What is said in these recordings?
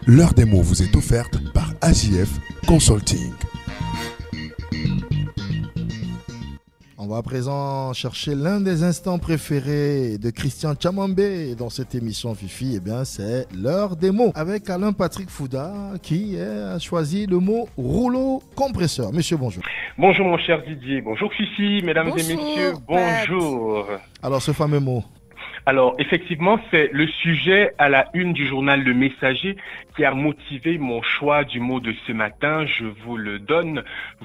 L'heure des mots vous est offerte par AJF Consulting. On va à présent chercher l'un des instants préférés de Christian Tchamambé dans cette émission Fifi. Eh bien, c'est l'heure des mots avec Alain Patrick Fouda qui a choisi le mot rouleau compresseur. Monsieur, bonjour. Bonjour mon cher Didier, bonjour Fifi, mesdames et messieurs, bonjour. Alors, ce fameux mot. Alors, effectivement, c'est le sujet à la une du journal Le Messager qui a motivé mon choix du mot de ce matin. Je vous le donne,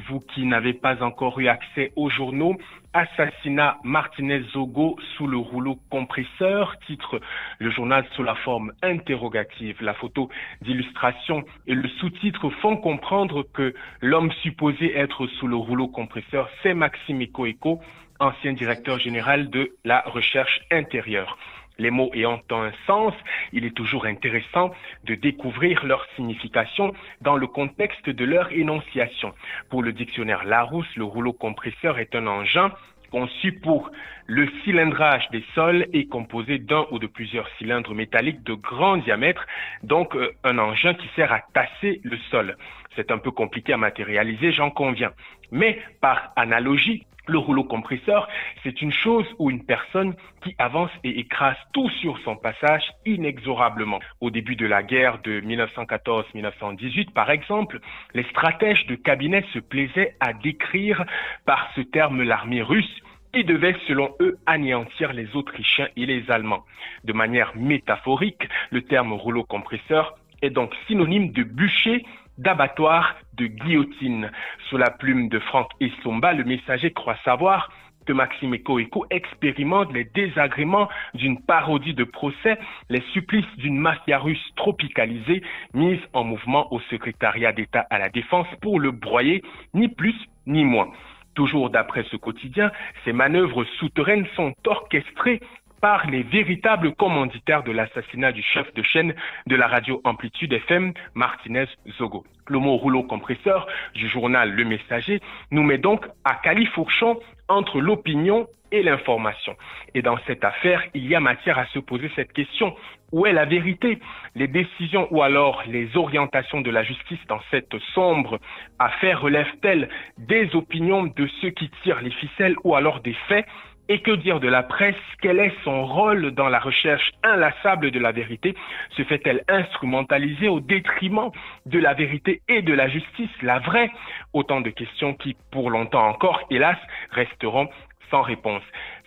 vous qui n'avez pas encore eu accès aux journaux. Assassinat Martinez-Zogo sous le rouleau compresseur, titre le journal sous la forme interrogative. La photo d'illustration et le sous-titre font comprendre que l'homme supposé être sous le rouleau compresseur, c'est Maxime Ekoeko, ancien directeur général de la recherche intérieure. Les mots ayant un sens, il est toujours intéressant de découvrir leur signification dans le contexte de leur énonciation. Pour le dictionnaire Larousse, le rouleau compresseur est un engin conçu pour le cilindrage des sols et composé d'un ou de plusieurs cylindres métalliques de grand diamètre, donc un engin qui sert à tasser le sol. C'est un peu compliqué à matérialiser, j'en conviens. Mais par analogie, le rouleau compresseur, c'est une chose ou une personne qui avance et écrase tout sur son passage inexorablement. Au début de la guerre de 1914-1918, par exemple, les stratèges de cabinet se plaisaient à décrire par ce terme l'armée russe qui devait, selon eux, anéantir les Autrichiens et les Allemands. De manière métaphorique, le terme rouleau compresseur est donc synonyme de bûcher, d'abattoir, de guillotine. Sous la plume de Franck Essomba, le Messager croit savoir que Maxime Ekoeko expérimente les désagréments d'une parodie de procès, les supplices d'une mafia russe tropicalisée mise en mouvement au secrétariat d'État à la Défense pour le broyer, ni plus ni moins. Toujours d'après ce quotidien, ces manœuvres souterraines sont orchestrées par les véritables commanditaires de l'assassinat du chef de chaîne de la radio Amplitude FM, Martinez-Zogo. Le mot rouleau compresseur du journal Le Messager nous met donc à califourchon entre l'opinion et l'information. Et dans cette affaire, il y a matière à se poser cette question. Où est la vérité? Les décisions ou alors les orientations de la justice dans cette sombre affaire relèvent-elles des opinions de ceux qui tirent les ficelles ou alors des faits? Et que dire de la presse? Quel est son rôle dans la recherche inlassable de la vérité? Se fait-elle instrumentaliser au détriment de la vérité et de la justice, la vraie? Autant de questions qui, pour longtemps encore, hélas, resteront sans réponse.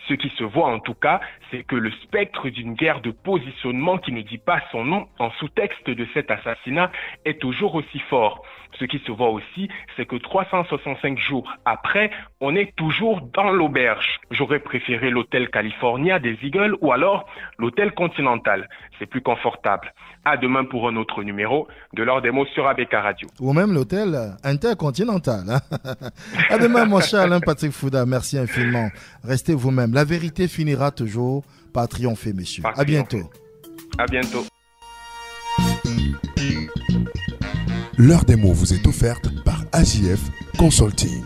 Ce qui se voit en tout cas, c'est que le spectre d'une guerre de positionnement qui ne dit pas son nom en sous-texte de cet assassinat est toujours aussi fort. Ce qui se voit aussi, c'est que 365 jours après, on est toujours dans l'auberge. J'aurais préféré l'hôtel California des Eagles ou alors l'hôtel Continental. C'est plus confortable. À demain pour un autre numéro de l'heure des mots sur ABK Radio. Ou même l'hôtel Intercontinental. À demain, mon cher Alain Patrick Fouda. Merci infiniment. Restez vous-même. La vérité finira toujours par triompher, messieurs. À bientôt. À bientôt. L'heure des mots vous est offerte par AJF Consulting.